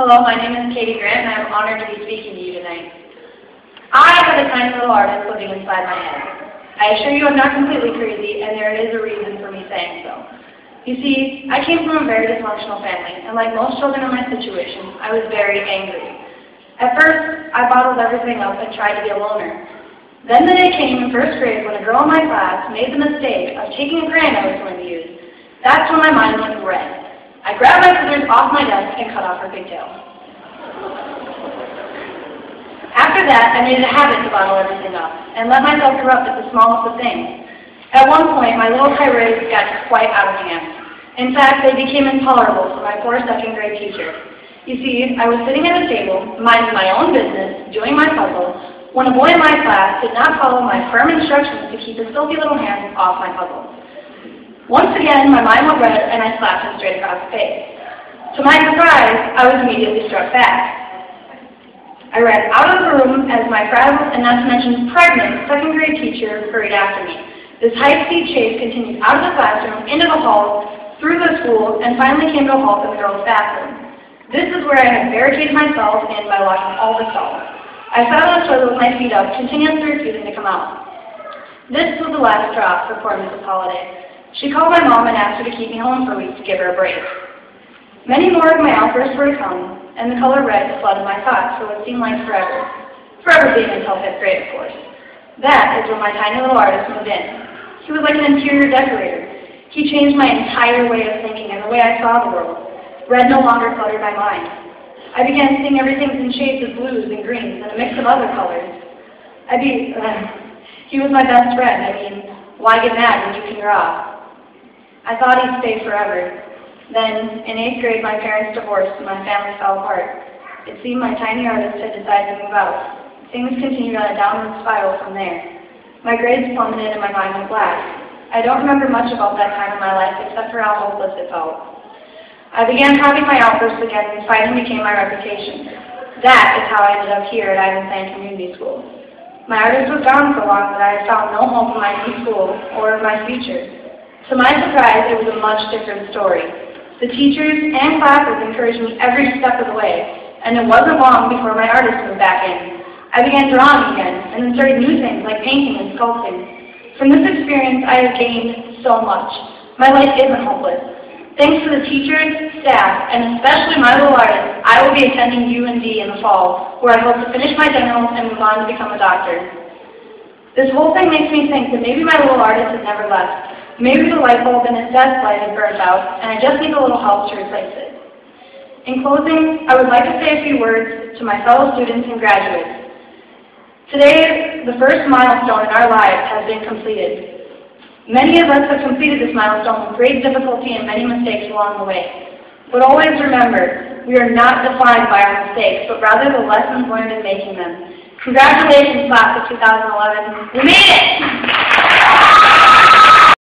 Hello, my name is Katie Grant, and I'm honored to be speaking to you tonight. I have a tiny little artist living inside my head. I assure you I'm not completely crazy, and there is a reason for me saying so. You see, I came from a very dysfunctional family, and like most children in my situation, I was very angry. At first, I bottled everything up and tried to be a loner. Then the day came in first grade when a girl in my class made the mistake of taking a crayon I was going to use. That's when my mind went red. I grabbed my scissors off my desk and cut off her pigtail. After that, I made it a habit to bottle everything up and let myself erupt at the smallest of things. At one point, my little tirades got quite out of hand. In fact, they became intolerable for my poor second-grade teacher. You see, I was sitting at a table, minding my own business, doing my puzzle, when a boy in my class did not follow my firm instructions to keep his filthy little hands off my puzzle. Once again, my mind went red, and I slapped him straight across the face. To my surprise, I was immediately struck back. I ran out of the room as my frazzled and not to mention pregnant second-grade teacher hurried after me. This high-speed chase continued out of the classroom, into the halls, through the school, and finally came to a halt in the girls' bathroom. This is where I had barricaded myself in by locking all the stalls. I sat on the toilet with my feet up, continuously refusing to come out. This was the last straw for poor Mrs. Holliday. She called my mom and asked her to keep me home for a week to give her a break. Many more of my outbursts were to come, and the color red flooded my thoughts for what seemed like forever. Forever being until 5th grade, of course. That is when my tiny little artist moved in. He was like an interior decorator. He changed my entire way of thinking and the way I saw the world. Red no longer cluttered my mind. I began seeing everything in shades of blues and greens and a mix of other colors. He was my best friend. I mean, why get mad when you can draw? I thought he'd stay forever. Then, in 8th grade, my parents divorced and my family fell apart. It seemed my tiny artist had decided to move out. Things continued on a downward spiral from there. My grades plummeted and my mind went black. I don't remember much about that time in my life except for how hopeless it felt. I began having my outbursts again and fighting became my reputation. That is how I ended up here at Ivan Sand Community School. My artist was gone so long that I found no hope in my new school or in my future. To my surprise, it was a much different story. The teachers and classes encouraged me every step of the way, and it wasn't long before my artist moved back in. I began drawing again, and then started new things like painting and sculpting. From this experience, I have gained so much. My life isn't hopeless. Thanks to the teachers, staff, and especially my little artist, I will be attending UND in the fall, where I hope to finish my generals and move on to become a doctor. This whole thing makes me think that maybe my little artist has never left. Maybe the light bulb in his desk light had burned out, and I just need a little help to replace it. In closing, I would like to say a few words to my fellow students and graduates. Today, the first milestone in our lives has been completed. Many of us have completed this milestone with great difficulty and many mistakes along the way. But always remember, we are not defined by our mistakes, but rather the lessons learned in making them. Congratulations, class of 2011. We made it!